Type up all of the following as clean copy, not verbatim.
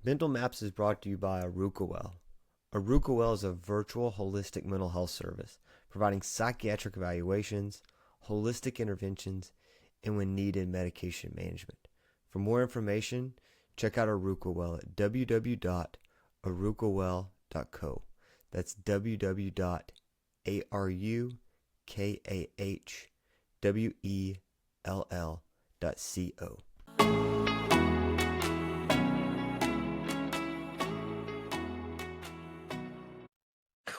Mental Maps is brought to you by Aruka Well. Aruka Well is a virtual holistic mental health service providing psychiatric evaluations, holistic interventions, and when needed, medication management. For more information, check out Aruka Well at www.arukawell.co. That's www.arukawell.co.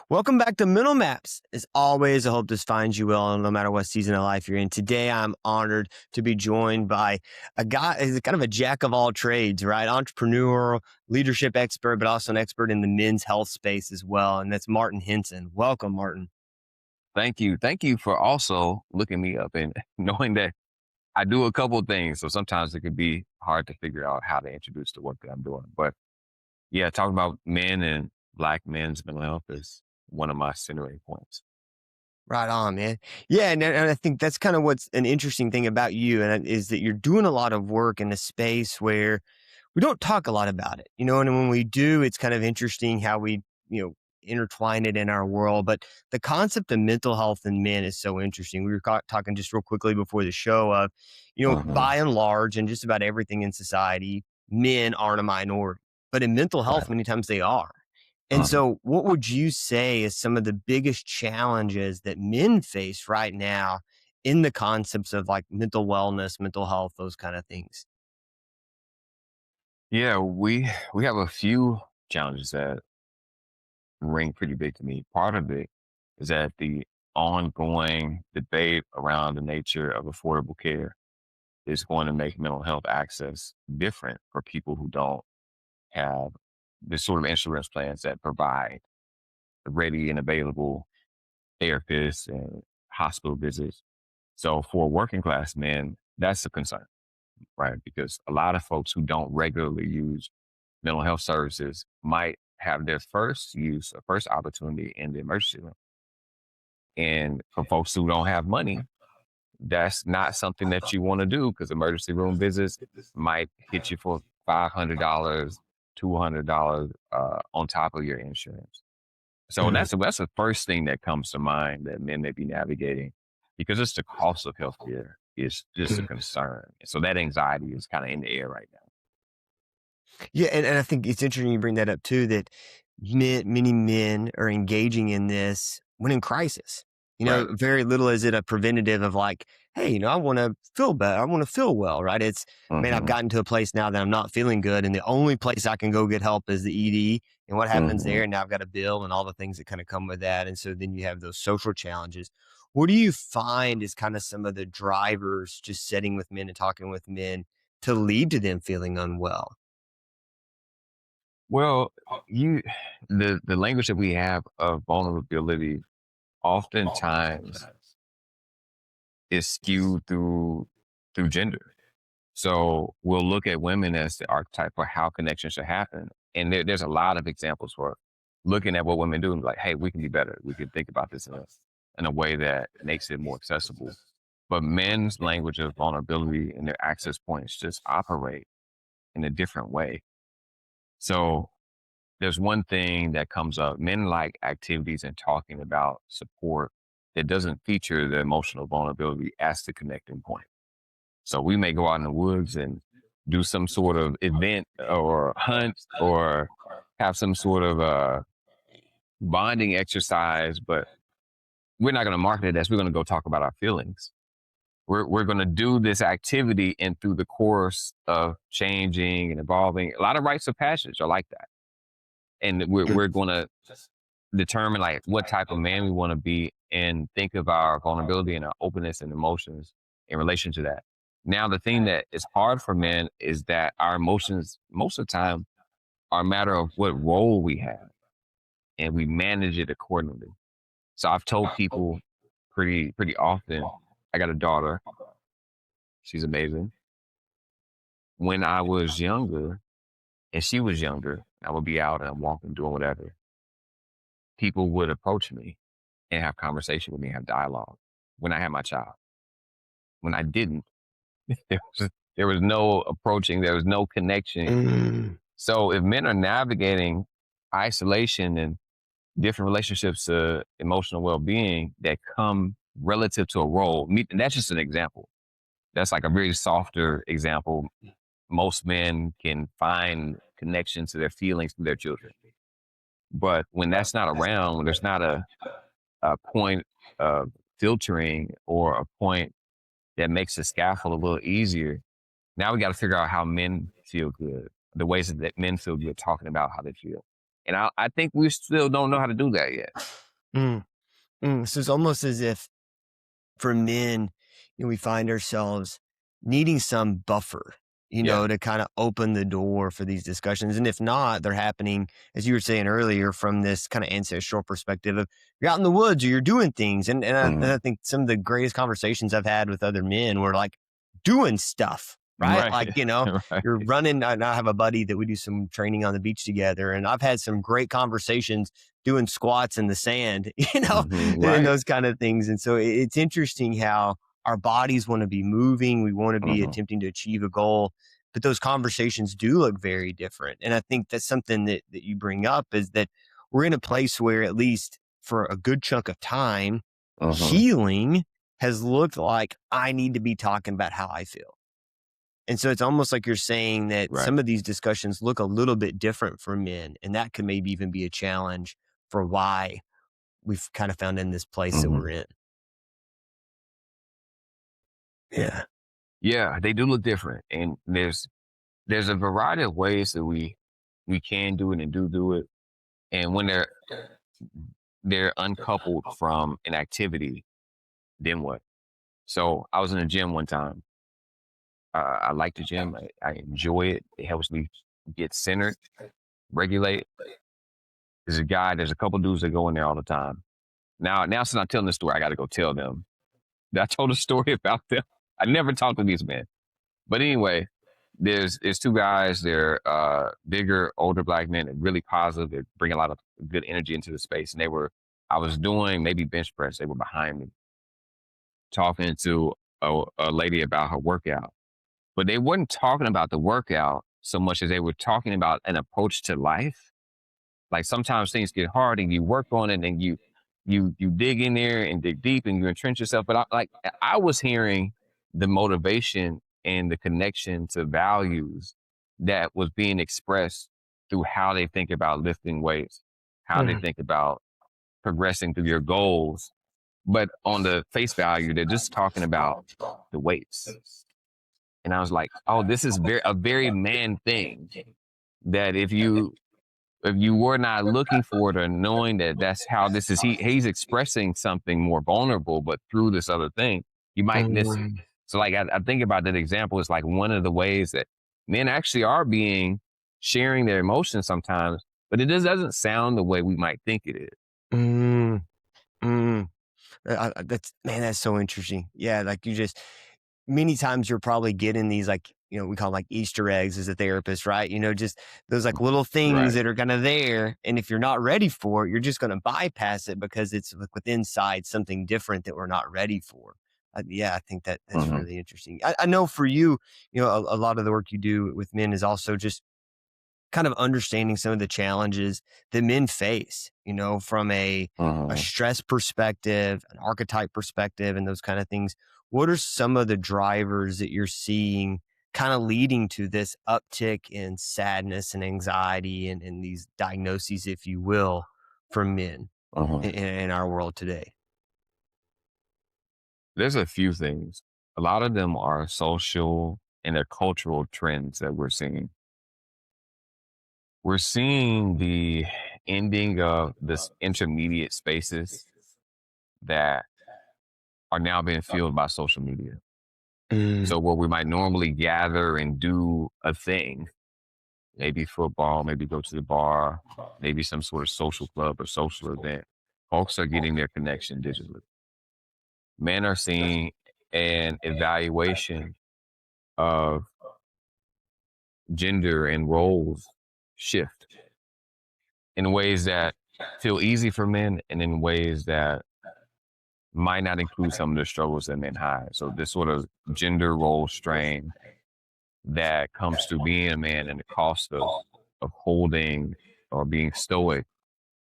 Welcome back to Mental Maps. As always, I hope this finds you well, no matter what season of life you're in. Today, I'm honored to be joined by a guy who's kind of a jack of all trades, right? Entrepreneur, leadership expert, but also an expert in the men's health space as well. And that's Martin Henson. Welcome, Martin. Thank you. Thank you for also looking me up and knowing that I do a couple of things. So sometimes it could be hard to figure out how to introduce the work that I'm doing. But yeah, talking about men and Black men's mental health is one of my centering points. Right on, man. Yeah, and I think that's kind of what's an interesting thing about you, and is that you're doing a lot of work in a space where we don't talk a lot about it, and when we do, it's kind of interesting how we, intertwine it in our world. But the concept of mental health in men is so interesting. We were talking just real quickly before the show of, by and large, and just about everything in society, men aren't a minority, but in mental health, Right. many times they are. And so what would you say is some of the biggest challenges that men face right now in the concepts of like mental wellness, mental health, those kind of things? Yeah, we have a few challenges that ring pretty big to me. Part of it is that the ongoing debate around the nature of affordable care is going to make mental health access different for people who don't have the sort of insurance plans that provide ready and available therapists and hospital visits. So for working class men, that's a concern, right? Because a lot of folks who don't regularly use mental health services might have their first use or first opportunity in the emergency room. And for folks who don't have money, that's not something that you want to do because emergency room visits might hit you for $500, $200 on top of your insurance. So Mhm. that's the first thing that comes to mind that men may be navigating because it's the cost of healthcare is just a concern. So that anxiety is kind of in the air right now. Yeah, and I think it's interesting you bring that up too, that many men are engaging in this when in crisis. Right. Very little is it a preventative of like, hey, I want to feel better. I want to feel well, right? It's, man, I've hmm gotten to a place now that I'm not feeling good. And the only place I can go get help is the ED. And what happens hmm there? And now I've got a bill and all the things that kind of come with that. And so then you have those social challenges. What do you find is kind of some of the drivers just sitting with men and talking with men to lead to them feeling unwell? Well, you the language that we have of vulnerability oftentimes is skewed through gender. So we'll look at women as the archetype for how connection should happen. And there's a lot of examples for looking at what women do and be like, hey, we can be better. We can think about this in a way that makes it more accessible. But men's language of vulnerability and their access points just operate in a different way. So there's one thing that comes up. Men like activities and talking about support that doesn't feature the emotional vulnerability as the connecting point. So we may go out in the woods and do some sort of event or hunt or have some sort of bonding exercise, but we're not going to market it as we're going to go talk about our feelings. We're going to do this activity, and through the course of changing and evolving, a lot of rites of passage are like that. And we're going to determine like what type of man we want to be and think of our vulnerability and our openness and emotions in relation to that. Now, the thing that is hard for men is that our emotions, most of the time, are a matter of what role we have and we manage it accordingly. So I've told people pretty often, I got a daughter, she's amazing. When I was younger and she was younger, I would be out and I'm walking, doing whatever. People would approach me and have conversation with me, have dialogue when I had my child. When I didn't, there was no approaching, there was no connection. Mm. So if men are navigating isolation and different relationships to emotional well-being that come relative to a role, and that's just an example. That's like a very softer example. Most men can find connection to their feelings through their children. But when that's not around, when there's not a point of filtering or a point that makes the scaffold a little easier, now we got to figure out how men feel good, the ways that men feel good talking about how they feel. And I think we still don't know how to do that yet. Mm, So it's almost as if for men, we find ourselves needing some buffer, Yeah. to kind of open the door for these discussions. And if not, they're happening, as you were saying earlier, from this kind of ancestral perspective of you're out in the woods or you're doing things. And I think some of the greatest conversations I've had with other men were like doing stuff. Right. Right. Like, Right. you're running. I have a buddy that we do some training on the beach together. And I've had some great conversations doing squats in the sand, and Right. those kind of things. And so it's interesting how our bodies want to be moving. We want to be Hmm. attempting to achieve a goal, but those conversations do look very different. And I think that's something that you bring up is that we're in a place where, at least for a good chunk of time, Hmm. healing has looked like I need to be talking about how I feel. And so it's almost like you're saying that Right. some of these discussions look a little bit different for men. And that could maybe even be a challenge for why we've kind of found in this place that we're Hmm. in. Yeah. Yeah, they do look different, and there's a variety of ways that we can do it and do it. And when they're uncoupled from an activity, then what? So I was in a gym one time. I like the gym. I enjoy it. It helps me get centered, regulate. There's a couple dudes that go in there all the time. Now since I'm telling this story, I got to go tell them that I told a story about them. I never talked to these men, but anyway, there's two guys. They're bigger, older black men, and really positive. They bring a lot of good energy into the space. And I was doing maybe bench press. They were behind me talking to a lady about her workout, but they weren't talking about the workout so much as they were talking about an approach to life. Like sometimes things get hard and you work on it and you dig in there and dig deep and you entrench yourself. But I was hearing the motivation and the connection to values that was being expressed through how they think about lifting weights, how they Mhm. think about progressing through your goals. But on the face value, they're just talking about the weights. And I was like, oh, this is a very man thing that if you were not looking for it or knowing that that's how this is, he's expressing something more vulnerable, but through this other thing, you might miss it. Mm, So like I think about that example is like one of the ways that men actually are being sharing their emotions sometimes, but it just doesn't sound the way we might think it is. mm, mm. That's man, that's so interesting. Yeah, like you just many times you're probably getting these like we call them like Easter eggs as a therapist, right? Just those like little things Right. that are kind of there, and if you're not ready for it, you're just going to bypass it because it's like with inside something different that we're not ready for. Yeah, I think that's Hmm. really interesting. I know for you, a lot of the work you do with men is also just kind of understanding some of the challenges that men face, from a Hmm. stress perspective, an archetype perspective, and those kind of things. What are some of the drivers that you're seeing kind of leading to this uptick in sadness and anxiety and these diagnoses, if you will, for men Hmm. in our world today? There's a few things. A lot of them are social and they're cultural trends that we're seeing. We're seeing the ending of this intermediate spaces that are now being filled by social media. Mm, So where we might normally gather and do a thing, maybe football, maybe go to the bar, maybe some sort of social club or social event, folks are getting their connection digitally. Men are seeing an evaluation of gender and roles shift in ways that feel easy for men and in ways that might not include some of the struggles that men hide. So this sort of gender role strain that comes through being a man and the cost of of holding or being stoic,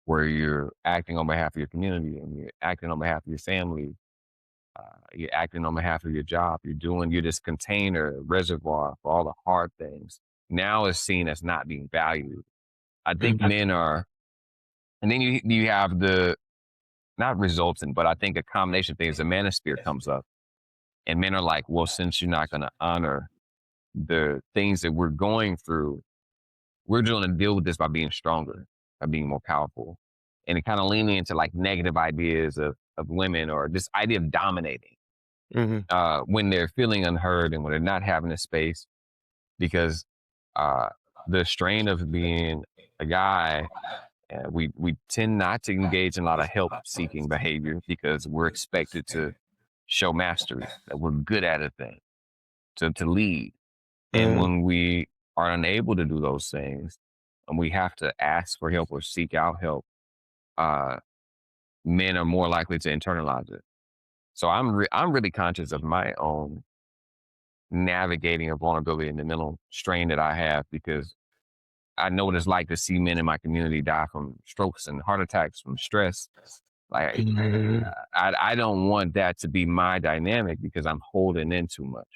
where you're acting on behalf of your community and you're acting on behalf of your family. You're acting on behalf of your job. You're this container reservoir for all the hard things. Now is seen as not being valued. I think Mhm. men are, and then you have the not resultant, but I think a combination of things. The manosphere comes up, and men are like, well, since you're not going to honor the things that we're going through, we're going to deal with this by being stronger, by being more powerful, and it kind of leaning into like negative ideas of women or this idea of dominating Mhm. when they're feeling unheard and when they're not having a space because uh, the strain of being a guy, we tend not to engage in a lot of help seeking behavior because we're expected to show mastery, that we're good at a thing, to lead. And Mhm. when we are unable to do those things and we have to ask for help or seek out help, uh, men are more likely to internalize it. So I'm really conscious of my own navigating a vulnerability and the mental strain that I have because I know what it's like to see men in my community die from strokes and heart attacks from stress. Like Mhm. I don't want that to be my dynamic because I'm holding in too much.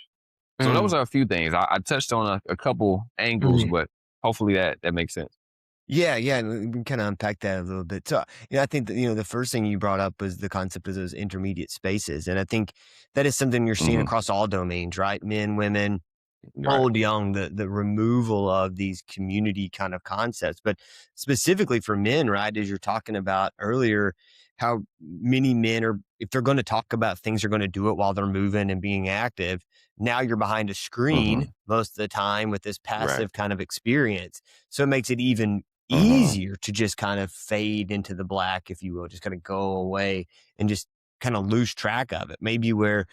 So those Mhm. are a few things. I touched on a couple angles, Mhm. but hopefully that makes sense. Yeah, yeah, and we can kinda unpack that a little bit. So, I think that, the first thing you brought up was the concept of those intermediate spaces, and I think that is something you're seeing Hmm. across all domains, right? Men, women, Right. old, young, the removal of these community kind of concepts. But specifically for men, right, as you're talking about earlier, how many men are, if they're going to talk about things, they're going to do it while they're moving and being active. Now you're behind a screen Hmm. most of the time with this Right. passive kind of experience. So it makes it even Hmm. easier to just kind of fade into the black, if you will, just kind of go away and just kind of lose track of it. Maybe where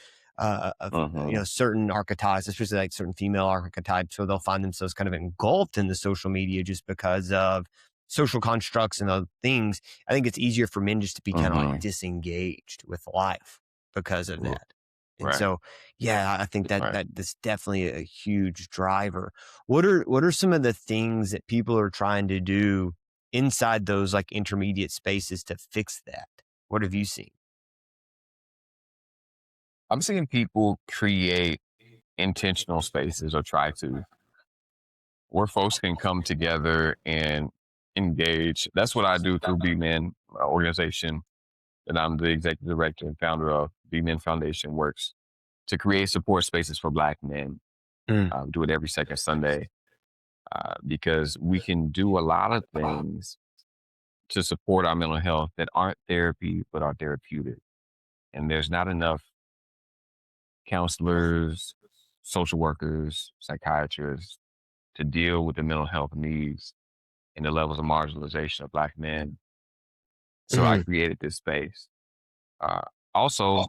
Hmm. certain archetypes, especially like certain female archetypes, so they'll find themselves kind of engulfed in the social media just because of social constructs and other things. I think it's easier for men just to be kind of like Hmm. disengaged with life because of that. And Right. so, yeah, I think that Right. that's definitely a huge driver. What are some of the things that people are trying to do inside those like intermediate spaces to fix that? What have you seen? I'm seeing people create intentional spaces or try to where folks can come together and engage. That's what I do through BMEN, my organization that I'm the executive director and founder of. BMEN Foundation works to create support spaces for Black men. Mm, Do it every second Sunday because we can do a lot of things to support our mental health that aren't therapy but are therapeutic. And there's not enough counselors, social workers, psychiatrists to deal with the mental health needs and the levels of marginalization of Black men. So I mhm, created this space. Uh, Also,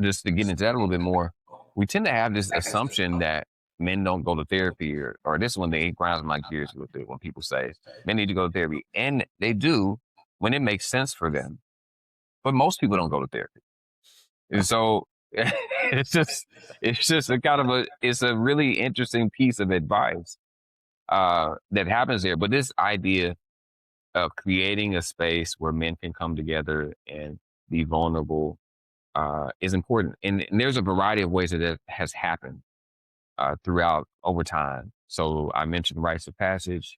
just to get into that a little bit more, we tend to have this assumption that men don't go to therapy, or this one thing grinds my gears a little bit when people say men need to go to therapy, and they do when it makes sense for them. But most people don't go to therapy, and so it's just a kind of it's a really interesting piece of advice that happens there. But this idea of creating a space where men can come together and be vulnerable is important. And there's a variety of ways that it has happened throughout over time. So I mentioned rites of passage.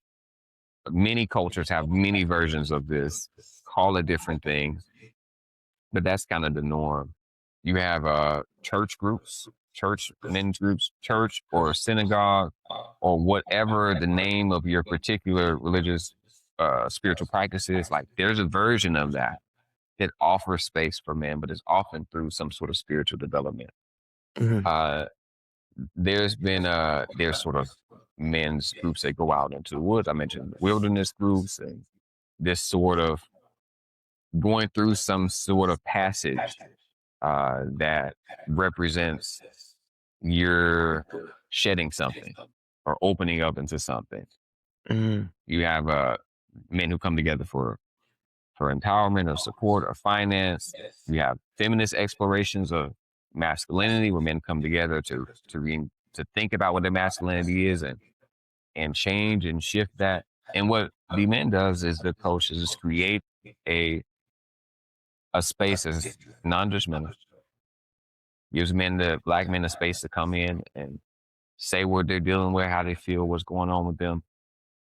Many cultures have many versions of this, call it different things, but that's kind of the norm. You have church groups, church men's groups, church or synagogue, or whatever the name of your particular religious spiritual practice is. Like there's a version of that that offers space for men, but it's often through some sort of spiritual development. mhm, Uh, there's sort of men's groups that go out into the woods. I mentioned wilderness groups and this sort of going through some sort of passage that represents you're shedding something or opening up into something. mhm, You have men who come together for empowerment or support or finance. You have feminist explorations of masculinity where men come together to think about what their masculinity is and change and shift that. And what BMEN does is the coach is just create a a space that's non-judgmental, gives black men a space to come in and say what they're dealing with, how they feel, what's going on with them,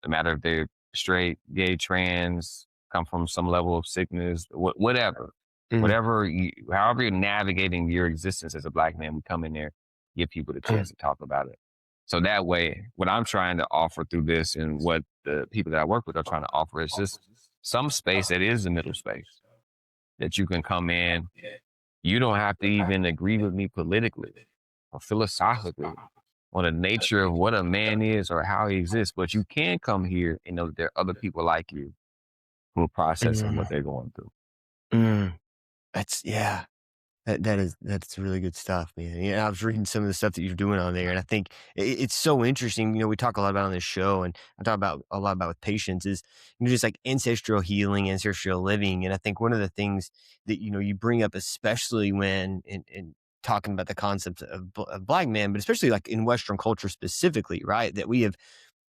no matter if they're straight, gay, trans, come from some level of sickness, whatever, Mm, however you're navigating your existence as a black man, we come in there, give people the mm, chance to talk about it. So that way, what I'm trying to offer through this and what the people that I work with are trying to offer is just some space that is the middle space that you can come in. You don't have to even agree with me politically or philosophically on the nature of what a man is or how he exists, but you can come here and know that there are other people like you who are processing what mm, they're going through. mm. Yeah. That's really good stuff, man. Yeah, I was reading some of the stuff that you're doing on there, and I think it's so interesting. We talk a lot about on this show, and I talk about a lot about with patients is just like ancestral healing, ancestral living, and I think one of the things that you bring up, especially when in talking about the concept of black men, but especially like in Western culture specifically, right? That we have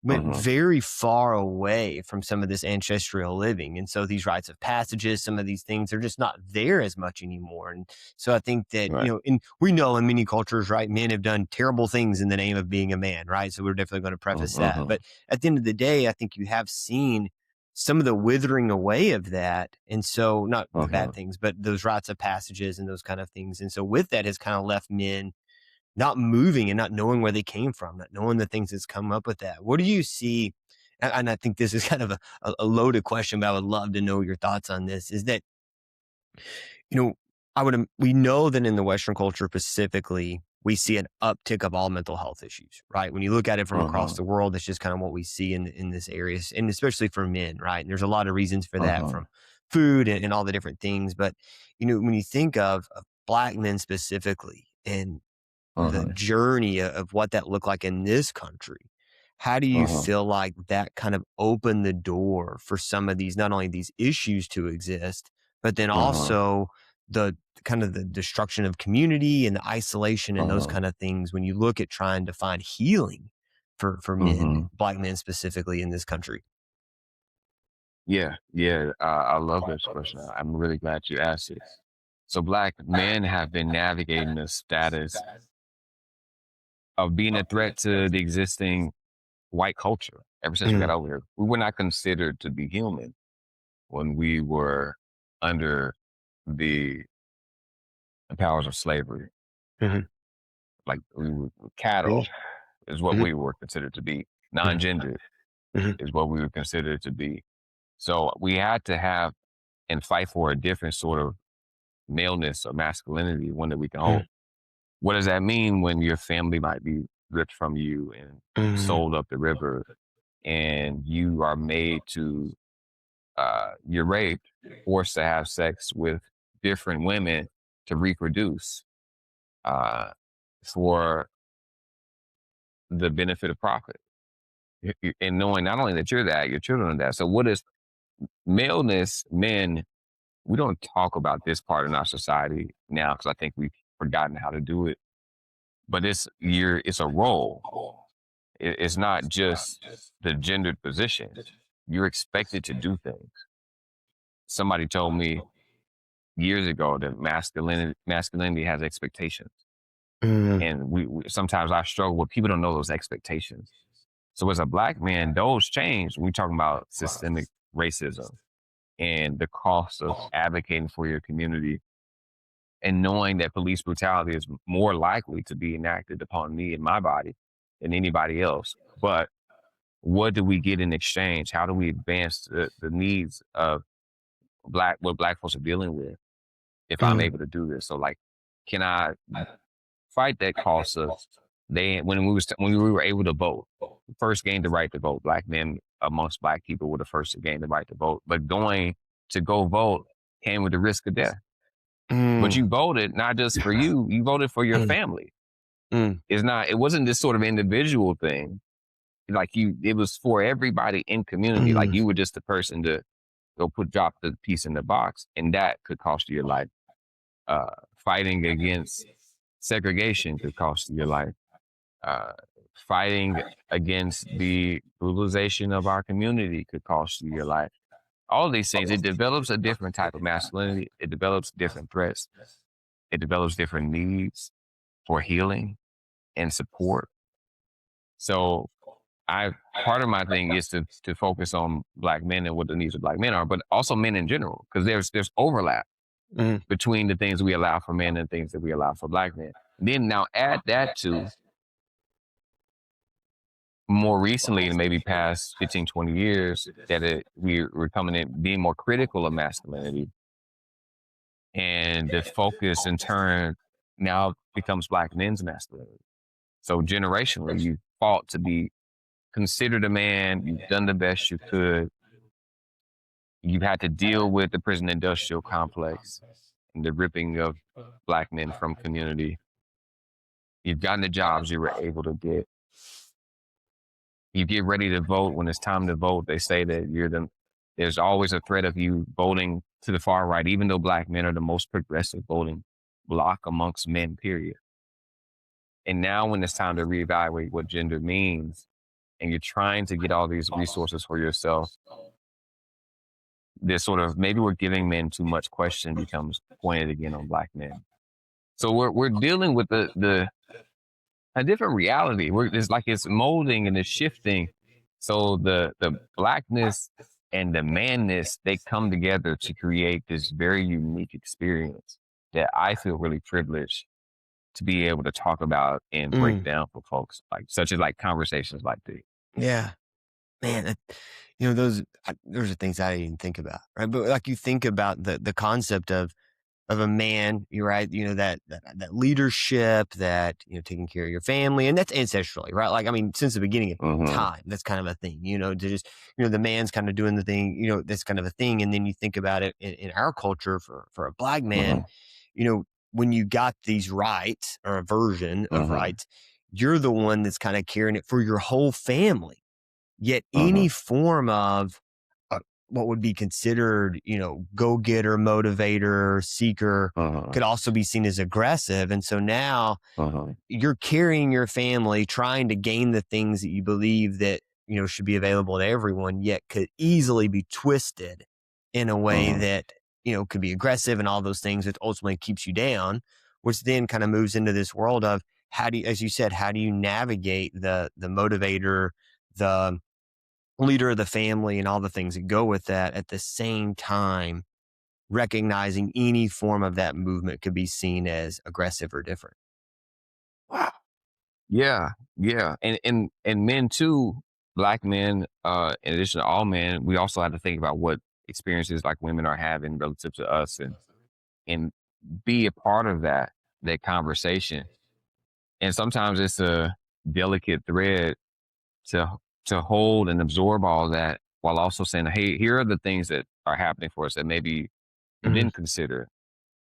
went Uh-huh. very far away from some of this ancestral living. And so these rites of passages, some of these things are just not there as much anymore. And so I think that, Right. and we know in many cultures, right, men have done terrible things in the name of being a man, right? So we're definitely going to preface that. Uh-huh. But at the end of the day, I think you have seen some of the withering away of that. And so not the bad Uh-huh. things, but those rites of passages and those kind of things. And so with that has kind of left men not moving and not knowing where they came from, not knowing the things that's come up with that. What do you see? And I think this is kind of a loaded question, but I would love to know your thoughts on this. Is that you know, we know that in the Western culture specifically, we see an uptick of all mental health issues, right? When you look at it from across Uh-huh. the world, that's just kind of what we see in this area, and especially for men, right? And there's a lot of reasons for that, Uh-huh. from food and all the different things. But when you think of black men specifically, and the Uh-huh. journey of what that looked like in this country, how do you Uh-huh. feel like that kind of opened the door for some of these, not only these issues to exist, but then Uh-huh. also the kind of the destruction of community and the isolation and those Uh-huh. kind of things when you look at trying to find healing for men, Uh-huh. black men specifically in this country? Yeah. Yeah. I love this question. I'm really glad you asked it. So black men have been navigating the status of being a threat to the existing white culture ever since we got Mm, over here. We were not considered to be human when we were under the powers of slavery. mhm, Like we were really? cattle is what Mhm, we were considered to be. mhm, Non-gendered mhm, is what we were considered to be. So we had to have and fight for a different sort of maleness or masculinity, one that we can hold. mhm, What does that mean when your family might be ripped from you and mhm, sold up the river and you are made to you're raped, forced to have sex with different women to reproduce uh, for the benefit of profit. And knowing not only that you're that, your children are that. So, what is maleness? Men, we don't talk about this part in our society now because I think we've forgotten how to do it. But it's a role. It's not just the gendered position. You're expected to do things. Somebody told me years ago that masculinity has expectations, mhm, and we sometimes I struggle with people don't know those expectations. So as a black man, those change. We talking about systemic racism and the cost of advocating for your community and knowing that police brutality is more likely to be enacted upon me and my body than anybody else. But what do we get in exchange? How do we advance the needs of what black folks are dealing with if I'm mhm, able to do this? So like, can I fight that cost of when we were able to vote, first gained the right to vote. Black men amongst black people were the first to gain the right to vote. But going to go vote came with the risk of death. But mm, you voted not just for you voted for your mm, family. mm, It wasn't this sort of individual thing. Like it was for everybody in community. Like mm, you were just the person to drop the piece in the box, and that could cost you your life. Uh, Fighting against segregation could cost you your life. Uh, fighting against the brutalization of our community could cost you your life. All of these things, it develops a different type of masculinity. It develops different threats. It develops different needs for healing and support. So I part of my thing is to focus on Black men and what the needs of Black men are, but also men in general, because there's overlap Mm. between the things we allow for men and things that we allow for Black men. Then now add that to more recently, in maybe past 15, 20 years, that we're coming in being more critical of masculinity. And the focus in turn now becomes Black men's masculinity. So generationally, you fought to be considered a man. You've done the best you could. You've had to deal with the prison industrial complex and the ripping of Black men from community. You've gotten the jobs you were able to get. You get ready to vote. When it's time to vote, they say that there's always a threat of you voting to the far right, even though Black men are the most progressive voting bloc amongst men, period. And now when it's time to reevaluate what gender means, and you're trying to get all these resources for yourself, this sort of, maybe we're giving men too much question becomes pointed again on Black men. So we're dealing with a different reality. It's molding and it's shifting. So the Blackness and the manness, they come together to create this very unique experience that I feel really privileged to be able to talk about and break Mm. down for folks, such as conversations like this. Yeah. Man, those are things I didn't even think about, right? But like you think about the concept of a man, you're right, that leadership, that, taking care of your family, and that's ancestrally, right? Like, I mean, since the beginning of Mm-hmm. time, that's kind of a thing, to just, the man's kind of doing the thing, that's kind of a thing. And then you think about it in our culture for a Black man, Mm-hmm. you know, when you got these rights or a version of Mm-hmm. rights, you're the one that's kind of carrying it for your whole family. Yet any Mm-hmm. form of what would be considered, go-getter, motivator, seeker Mm-hmm. could also be seen as aggressive. And so now Mm-hmm. you're carrying your family, trying to gain the things that you believe that, should be available to everyone, yet could easily be twisted in a way Mm-hmm. that, could be aggressive and all those things that ultimately keeps you down, which then kind of moves into this world of how do you, as you said, how do you navigate the motivator, the leader of the family, and all the things that go with that, at the same time recognizing any form of that movement could be seen as aggressive or different. Wow. Yeah, yeah, and men too, Black men. In addition to all men, we also have to think about what experiences women are having relative to us, and be a part of that conversation. And sometimes it's a delicate thread to to hold and absorb all that while also saying, "Hey, here are the things that are happening for us that maybe we Mm, didn't consider."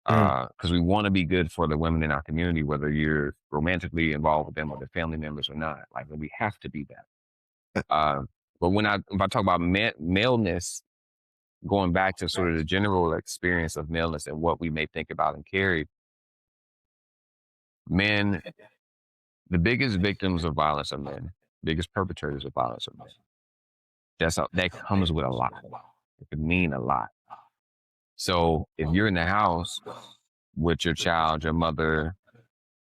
mm, Because we want to be good for the women in our community, whether you're romantically involved with them or their family members or not. We have to be that. Uh, but if I talk about maleness, going back to sort of the general experience of maleness and what we may think about and carry, men, the biggest victims of violence are men, biggest perpetrators of violence are men. That comes with a lot. It could mean a lot. So if you're in the house with your child, your mother,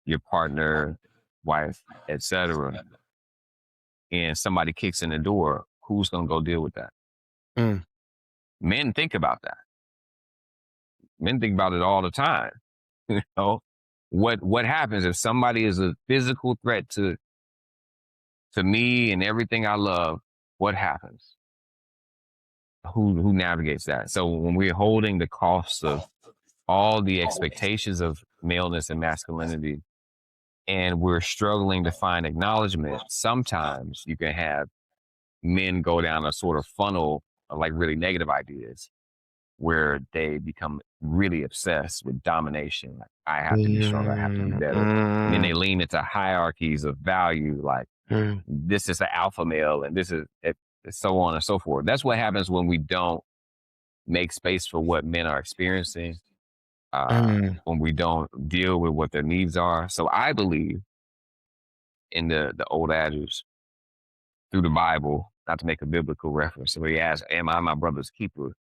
your partner, wife, etc., and somebody kicks in the door, who's going to go deal with that? mm, Men think about that. Men think about it all the time. You know, what happens if somebody is a physical threat to me and everything I love? What happens? Who navigates that? So when we're holding the cost of all the expectations of maleness and masculinity, and we're struggling to find acknowledgement, sometimes you can have men go down a sort of funnel of really negative ideas where they become really obsessed with domination. I have to be stronger, I have to be mm, better. And then they mm, lean into hierarchies of value, mm, this is the alpha male and this is it, so on and so forth. That's what happens when we don't make space for what men are experiencing, mm, when we don't deal with what their needs are. So I believe in the old adage through the Bible, not to make a biblical reference. So he asked, "Am I my brother's keeper?"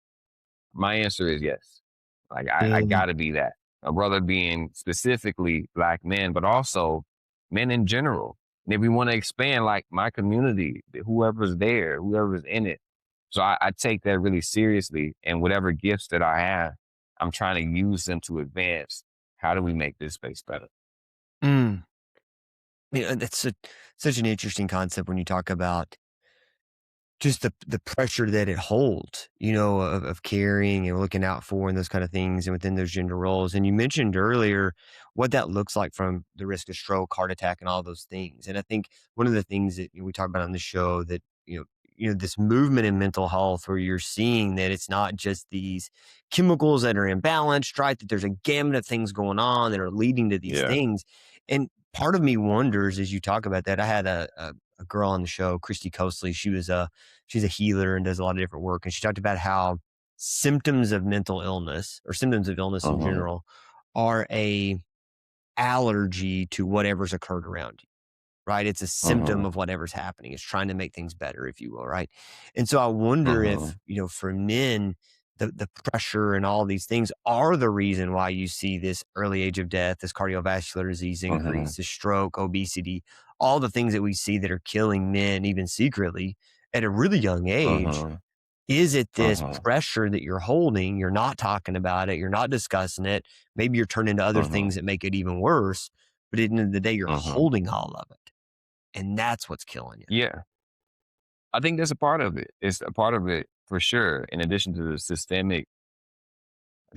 My answer is yes. Like I Mm, gotta be that. A brother being specifically black men, but also men in general. And if we want to expand like my community, whoever's there, whoever's in it. So I take that really seriously. And whatever gifts that I have, I'm trying to use them to advance. How do we make this space better? mm. That's such an interesting concept when you talk about just the pressure that it holds, of caring and looking out for and those kind of things and within those gender roles. And you mentioned earlier what that looks like from the risk of stroke, heart attack, and all those things. And I think one of the things that we talk about on the show that, this movement in mental health where you're seeing that it's not just these chemicals that are imbalanced, right? That there's a gamut of things going on that are leading to these Yeah. things. And part of me wonders as you talk about that, I had a girl on the show, Christy Coasley. She's a healer and does a lot of different work. And she talked about how symptoms of mental illness or symptoms of illness in Uh-huh. general are a allergy to whatever's occurred around you, right? It's a symptom Uh-huh. of whatever's happening. It's trying to make things better, if you will, right? And so I wonder Uh-huh. if, for men, the pressure and all these things are the reason why you see this early age of death, this cardiovascular disease Uh-huh. increase, this stroke, obesity, all the things that we see that are killing men, even secretly, at a really young age. Uh-huh. Is it this Uh-huh. pressure that you're holding? You're not talking about it. You're not discussing it. Maybe you're turning to other Uh-huh. things that make it even worse. But at the end of the day, you're Uh-huh. holding all of it. And that's what's killing you. Yeah. I think that's a part of it. It's a part of it for sure. In addition to the systemic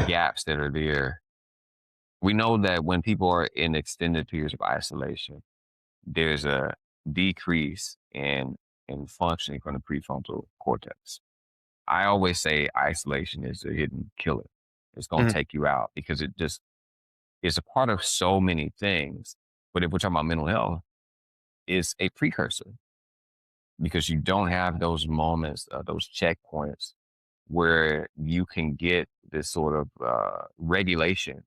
gaps that are there, we know that when people are in extended periods of isolation, there's a decrease in functioning from the prefrontal cortex. I always say isolation is a hidden killer. It's going to Mhm, take you out because it just is a part of so many things. But if we're talking about mental health, it's a precursor because you don't have those moments, those checkpoints where you can get this sort of regulation,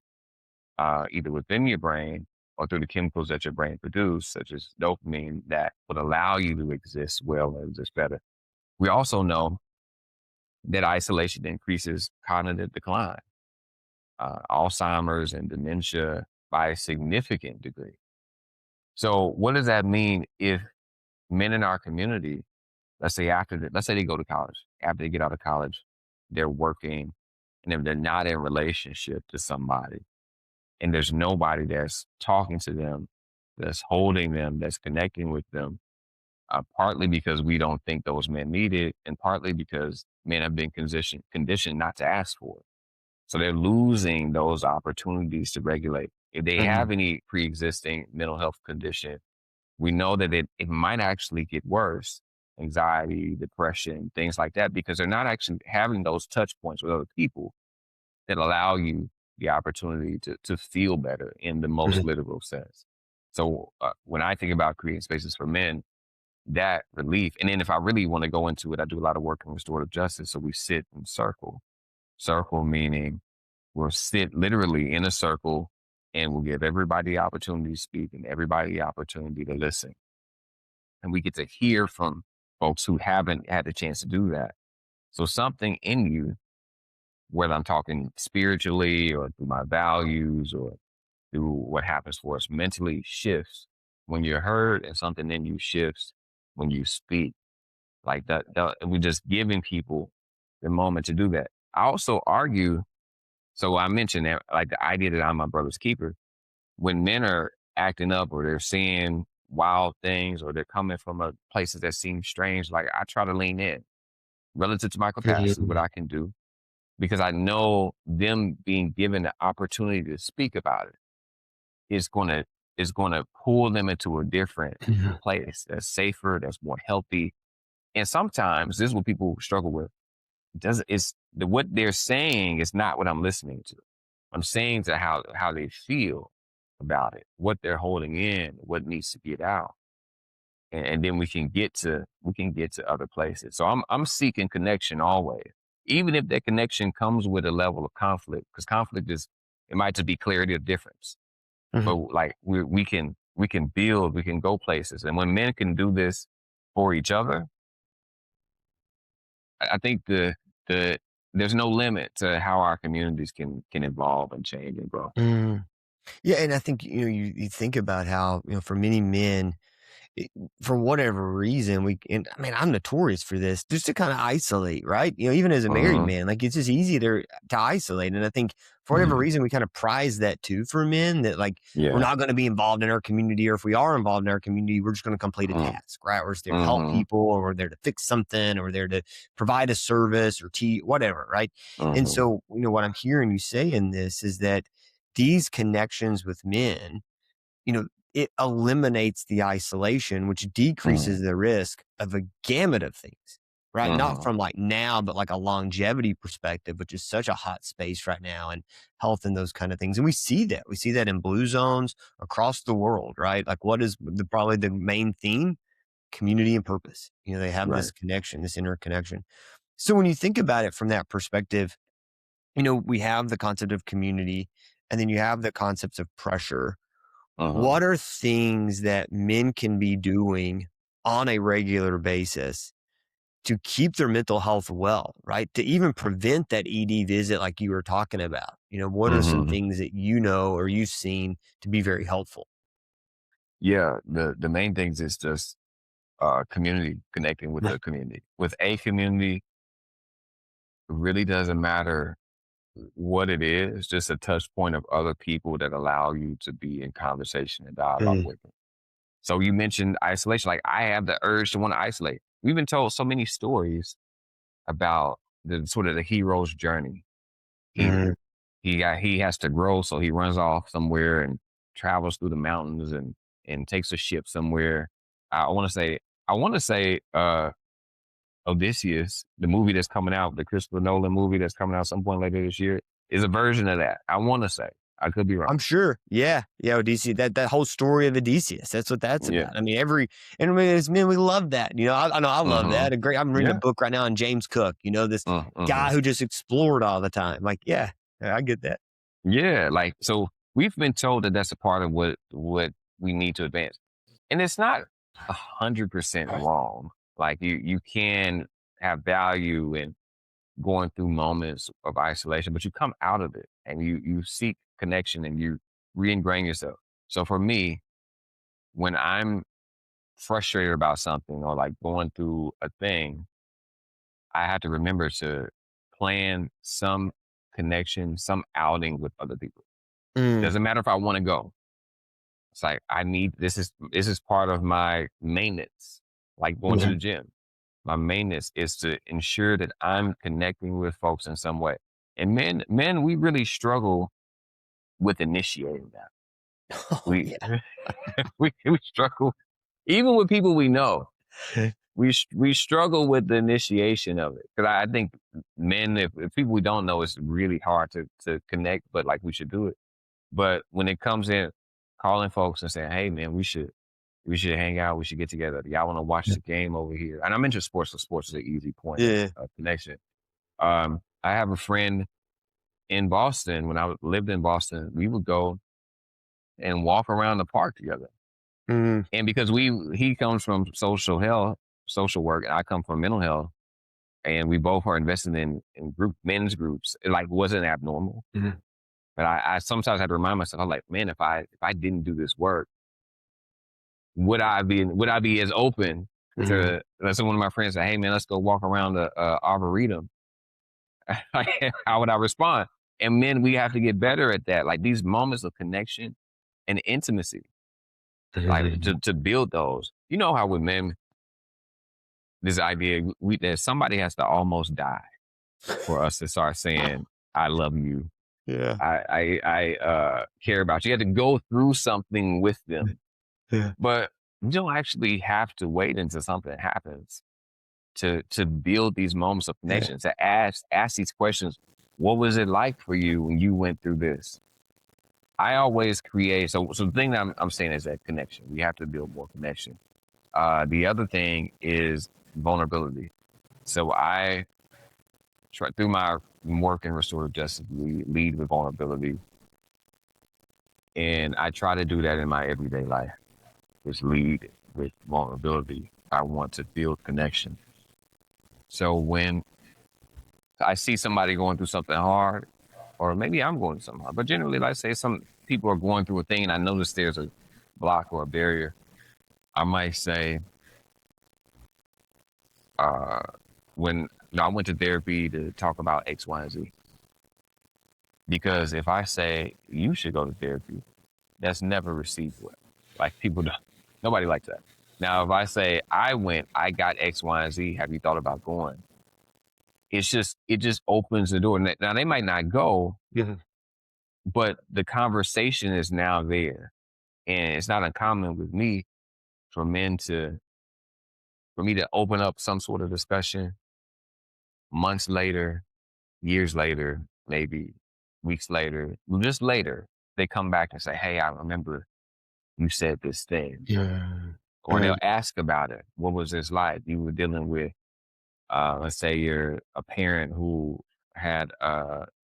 either within your brain or through the chemicals that your brain produces, such as dopamine, that would allow you to exist well and exist better. We also know that isolation increases cognitive decline, Alzheimer's and dementia by a significant degree. So, what does that mean if men in our community, let's say they go to college, after they get out of college, they're working, and if they're not in relationship to somebody, and there's nobody that's talking to them, that's holding them, that's connecting with them, partly because we don't think those men need it, and partly because men have been conditioned not to ask for it. So they're losing those opportunities to regulate. If they mhm, have any pre-existing mental health condition, we know that it might actually get worse, anxiety, depression, things like that, because they're not actually having those touch points with other people that allow you the opportunity to feel better in the most mhm, literal sense. So when I think about creating spaces for men, that relief, and then if I really want to go into it, I do a lot of work in restorative justice. So we sit in circle. Circle meaning we'll sit literally in a circle and we'll give everybody the opportunity to speak and everybody the opportunity to listen. And we get to hear from folks who haven't had the chance to do that. So something in you, whether I'm talking spiritually or through my values or through what happens for us mentally, shifts when you're heard, and something in you shifts when you speak. Like that we're just giving people the moment to do that. I also argue, so I mentioned that, like the idea that I'm my brother's keeper. When men are acting up or they're seeing wild things or they're coming from places that seem strange, like I try to lean in relative to my capacity, what mhm, I can do, because I know them being given the opportunity to speak about it is gonna pull them into a different mhm, place that's safer, that's more healthy. And sometimes this is what people struggle with. Does it's the what they're saying is not what I'm listening to. I'm saying to how they feel about it, what they're holding in, what needs to get out. And then we can get to other places. So I'm seeking connection always. Even if that connection comes with a level of conflict, because conflict is it might just be clarity of difference. mhm. But like we can we can build, we can go places. And when men can do this for each other, I think the there's no limit to how our communities can evolve and change and grow. Mm. Yeah, and I think, you think about how, for many men, it for whatever reason, and I mean, I'm notorious for this, just to kinda isolate, right? Even as a married Hmm. man, like, it's just easy to isolate, and I think for whatever Hmm. reason, we kinda prize that too for men that, like, we're Yeah. not gonna be involved in our community, or if we are involved in our community, we're just gonna complete a Mm-hmm. task, right? We're just there to help Mm-hmm. people, or we're there to fix something, or we're there to provide a service or whatever, right? And Mm-hmm. so, what I'm hearing you say in this is that these connections with men, you know, it eliminates the isolation, which decreases the risk of a gamut of things, right? Not Mm-hmm. from like now, but like a longevity perspective, which is such a hot space right now, and health and those kind of things. And we see that. We see that in blue zones across the world, right? Like, what is probably the main theme? Community and purpose. They have Right. this connection, this interconnection. So when you think about it from that perspective, we have the concept of community, and then you have the concepts of pressure. Mm-hmm. What are things that men can be doing on a regular basis to keep their mental health well, right? To even prevent that ED visit like you were talking about. What are some Mm-hmm. things that or you've seen to be very helpful? Yeah. The main things is just community, connecting with the community. With a community, it really doesn't matter what it is, just a touch point of other people that allow you to be in conversation and dialogue Mm, with them. So you mentioned isolation. Like I have the urge to want to isolate. We've been told so many stories about the sort of the hero's journey. He mm. he has to grow, so he runs off somewhere and travels through the mountains and takes a ship somewhere. I want to say I want to say Odysseus, the movie that's coming out, the Christopher Nolan movie that's coming out some point later this year, is a version of that. I want to say. I could be wrong. I'm sure. Yeah. Yeah. Odysseus, that whole story of Odysseus. That's what that's Yeah. about. I mean, and I mean, as men, we love that. I know I love Hmm. that. I'm reading a Yeah. book right now on James Cook, this guy Mm-hmm. who just explored all the time. Like, yeah, I get that. Yeah. Like so, we've been told that that's a part of what we need to advance, and it's not 100% wrong. Like you can have value in going through moments of isolation, but you come out of it and you seek connection and you re-ingrain yourself. So for me, when I'm frustrated about something or like going through a thing, I have to remember to plan some connection, some outing with other people. Mm, Doesn't matter if I want to go. It's like I need this is part of my maintenance, like going to mhm. the gym. My maintenance is to ensure that I'm connecting with folks in some way. And men, we really struggle with initiating that. Oh, We yeah. we struggle even with people we know. We struggle with the initiation of it because I think men, if people we don't know, it's really hard to connect. But like we should do it. But when it comes in, calling folks and saying, "Hey, man, we should hang out. We should get together. Y'all want to watch Yeah. the game over here?" And I'm into sports, so sports is an easy point Yeah. of connection. I have a friend in Boston. When lived in Boston, we would go and walk around the park together. Mm, And because he comes from social health, social work, and I come from mental health, and we both are invested in men's groups. It like wasn't abnormal. mhm. But I sometimes had to remind myself, I'm like, man, if I didn't do this work, would I be as open Mhm. to let's say one of my friends say, hey man, let's go walk around the arboretum. Like, how would I respond? And men, we have to get better at that. Like these moments of connection and intimacy, like to build those. You know how with men, this idea that somebody has to almost die for us to start saying, I love you. Yeah. I care about you. You have to go through something with them. Yeah. But you don't actually have to wait until something happens to build these moments of Yeah. connection, to ask these questions. What was it like for you when you went through this? I always create so the thing that I'm saying is that connection. We have to build more connection. The other thing is vulnerability. So I try through my work in restorative justice, we lead with vulnerability. And I try to do that in my everyday life. is lead with vulnerability. I want to build connection. So when I see somebody going through something hard, or maybe I'm going through something hard, but generally, let's say some people are going through a thing and I notice there's a block or a barrier, I might say, uh, when I went to therapy to talk about X, Y, and Z. Because if I say you should go to therapy, that's never received well. Like people don't, nobody likes that. Now, if I say I went, I got X, Y, and Z, have you thought about going? It just opens the door. Now they might not go, Mhm. but the conversation is now there. And it's not uncommon with me for for me to open up some sort of discussion months later, years later, maybe weeks later, just later, they come back and say, hey, I remember you said this thing. Yeah. Or they'll ask about it. What was this like? You were dealing with, let's say you're a parent who had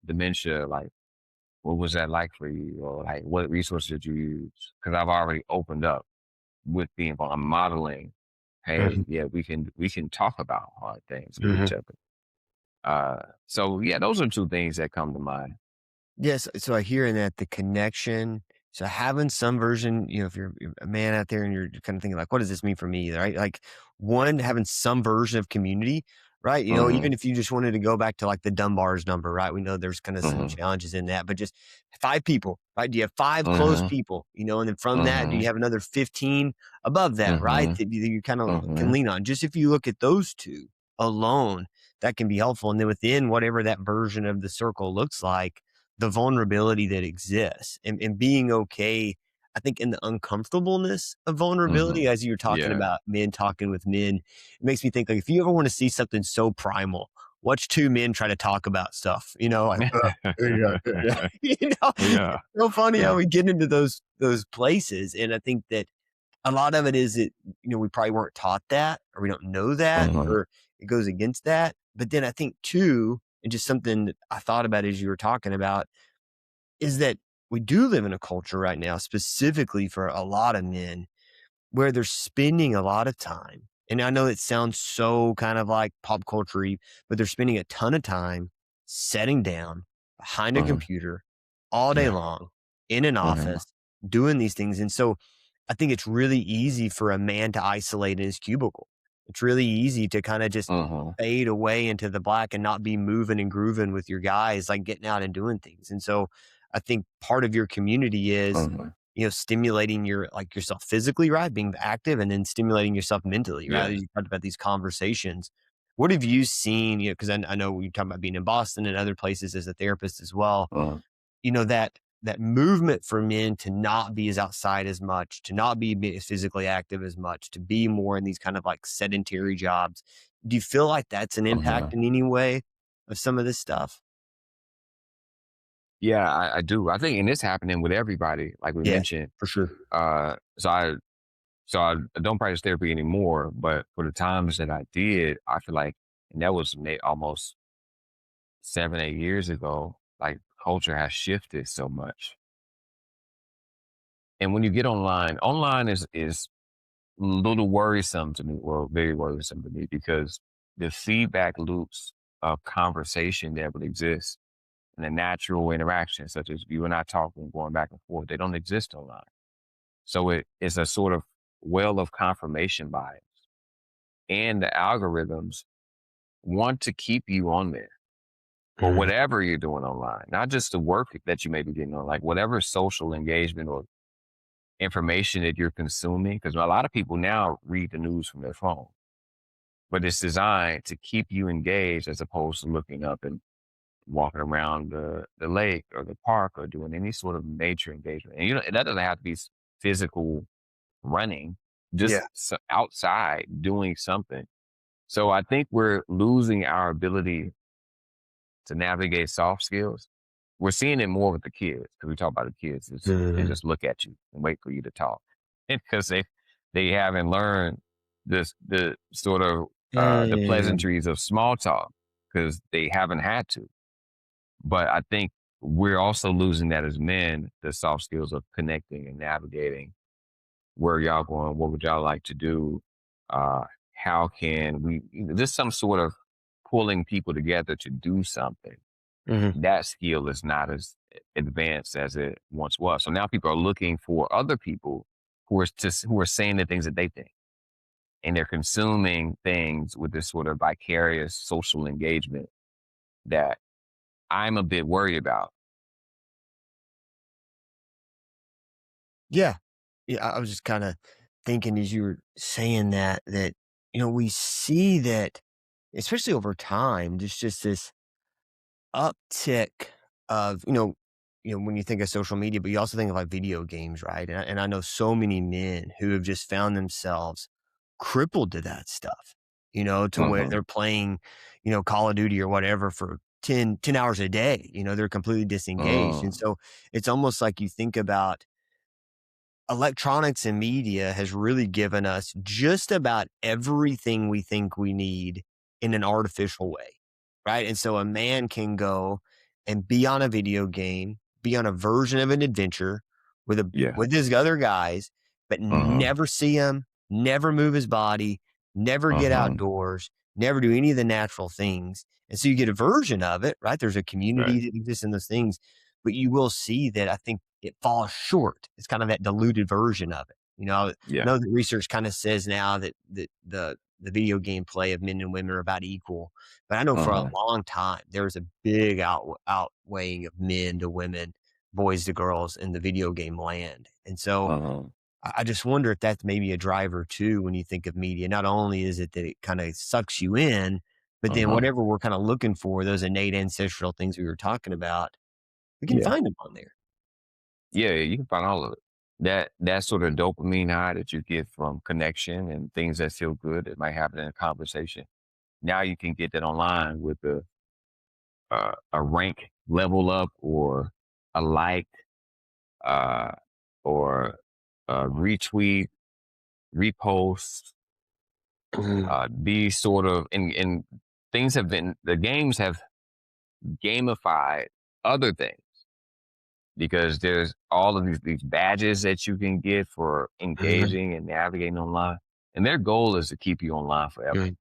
dementia, like, what was that like for you? Or like, what resources did you use? Because I've already opened up with being I'm modeling. Hey, Mhm. yeah, we can talk about hard things with each Mhm. other. So yeah, those are two things that come to mind. Yes, so I hear in that the connection. So having some version, if you're a man out there and you're kind of thinking like, what does this mean for me? Right? Like one, having some version of community, right? Mm-hmm. Even if you just wanted to go back to like the Dunbar's number, right? We know there's kind of some Mm-hmm. challenges in that, but just five people, right? Do you have five close Mm-hmm. people, and then from that, do Mm-hmm. you have another 15 above that, right? Mm-hmm. That you kind of can Mm-hmm. lean on. Just if you look at those two alone, that can be helpful. And then within whatever that version of the circle looks like, the vulnerability that exists and being okay, I think, in the uncomfortableness of Mm-hmm. vulnerability, as you were talking Yeah. about men talking with men, it makes me think like if you ever want to see something so primal, watch two men try to talk about stuff, like, yeah, yeah. Yeah. It's so funny how Yeah. we get into those places. And I think that a lot of it is that, we probably weren't taught that or we don't know that Mm-hmm. or it goes against that. But then I think too, and just something that I thought about as you were talking about is that we do live in a culture right now, specifically for a lot of men, where they're spending a lot of time. And I know it sounds so kind of like pop culture, but they're spending a ton of time sitting down behind a Mm-hmm. computer all day Yeah. long in an Mm-hmm. office doing these things. And so I think it's really easy for a man to isolate in his cubicle. It's really easy to kind of just Mm-hmm. fade away into the black and not be moving and grooving with your guys, like getting out and doing things. And so I think part of your community is, Mm-hmm. stimulating yourself physically, right? Being active and then stimulating yourself mentally, right? Yes. You talked about these conversations. What have you seen? Because I know you talking about being in Boston and other places as a therapist as well. Mm-hmm. That movement for men to not be as outside as much, to not be as physically active as much, to be more in these kind of like sedentary jobs. Do you feel like that's an Mm-hmm. impact in any way of some of this stuff? Yeah, I do. I think, and it's happening with everybody, like we Yeah, mentioned. for sure. Uh, so I, so I don't practice therapy anymore, but for the times that I did, I feel like, and that was almost 7, 8 years ago. Like culture has shifted so much, and when you get online is a little worrisome to me, or very worrisome to me, because the feedback loops of conversation that would exist and the natural interaction, such as you and I talking, going back and forth, they don't exist online. So it is a sort of well of confirmation bias. And the algorithms want to keep you on there for Mhm. whatever you're doing online, not just the work that you may be getting on, like whatever social engagement or information that you're consuming. Because a lot of people now read the news from their phone, but it's designed to keep you engaged as opposed to looking up and walking around the lake or the park or doing any sort of nature engagement. And that doesn't have to be physical running, just Yeah. outside doing something. So I think we're losing our ability to navigate soft skills. We're seeing it more with the kids because we talk about the kids. They Mhm. just look at you and wait for you to talk because they haven't learned the sort of the Mm. pleasantries of small talk because they haven't had to. But I think we're also losing that as men, the soft skills of connecting and navigating Where y'all going? What would y'all like to do? Uh, how can we, just some sort of pulling people together to do something. Mhm. That skill is not as advanced as it once was. So now people are looking for other people who are saying the things that they think, and they're consuming things with this sort of vicarious social engagement that I'm a bit worried about. Yeah. Yeah, I was just kinda thinking as you were saying that, we see that, especially over time, there's just this uptick of, when you think of social media, but you also think of, like, video games, right? And I know so many men who have just found themselves crippled to that stuff, to where Hmm. they're playing, Call of Duty or whatever for ten hours a day, they're completely disengaged, and Mm, so it's almost like you think about electronics and media has really given us just about everything we think we need in an artificial way, right? And so a man can go and be on a video game, be on a version of an adventure yeah. with his other guys, but Uh-huh. never see him, never move his body, never get Uh-huh. outdoors, never do any of the natural things. And so you get a version of it, right? There's a Right. community that exists in those things, but you will see that I think it falls short. It's kind of that diluted version of it. I Yeah. know that research kind of says now that the video game play of men and women are about equal, but I know for a Uh-huh. long time there was a big outweighing of men to women, boys to girls in the video game land, and so Uh-huh. I just wonder if that's maybe a driver too when you think of media. Not only is it that it kind of sucks you in, but then Uh-huh. whatever we're kind of looking for, those innate ancestral things we were talking about, we can Yeah. find them on there. Yeah, you can find all of it. That sort of dopamine high that you get from connection and things that feel good that might happen in a conversation. Now you can get that online with a rank level up or a like uh, or a retweet, repost. Mhm. These sort of and things have been the games have gamified other things because there's all of these badges that you can get for Mhm. engaging and navigating online, and their goal is to keep you online forever. Mhm.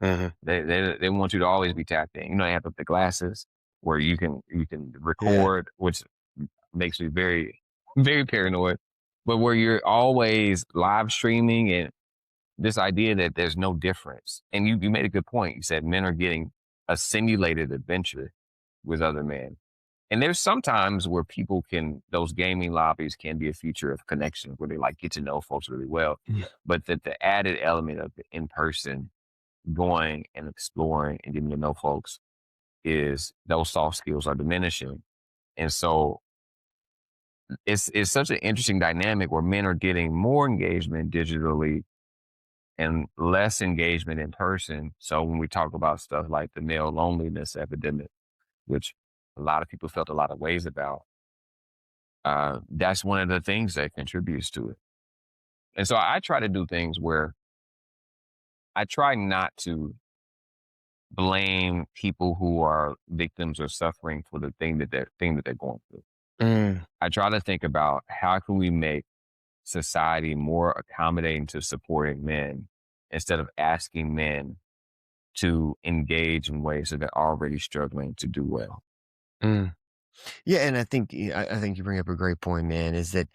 Mhm. They want you to always be tapped in. They have the glasses where you can Yeah. record, which makes me very very paranoid, but where you're always live streaming and this idea that there's no difference. And you made a good point. You said men are getting a simulated adventure with other men. And there's sometimes where people can, those gaming lobbies can be a feature of connection where they like get to know folks really well. Yeah. But that the added element of the in person going and exploring and getting to know folks is those soft skills are diminishing. And so it's such an interesting dynamic where men are getting more engagement digitally and less engagement in person. So when we talk about stuff like the male loneliness epidemic, which a lot of people felt a lot of ways about, that's one of the things that contributes to it. And so I try to do things where I try not to blame people who are victims or suffering for the thing that they're going through. Mm, I try to think about how can we make society more accommodating to supporting men instead of asking men to engage in ways that they're already struggling to do well. mm. Yeah, and I think you bring up a great point, man, is that,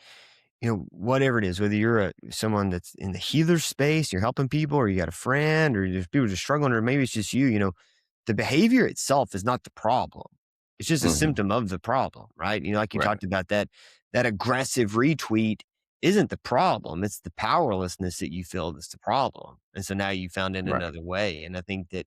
whatever it is, whether you're someone that's in the healer space, you're helping people, or you got a friend, or there's people just struggling, or maybe it's just you, the behavior itself is not the problem. It's just a Hmm. symptom of the problem, right? Like you Right. talked about that aggressive retweet isn't the problem. It's the powerlessness that you feel that's the problem. And so now you found it Right. another way. And I think that,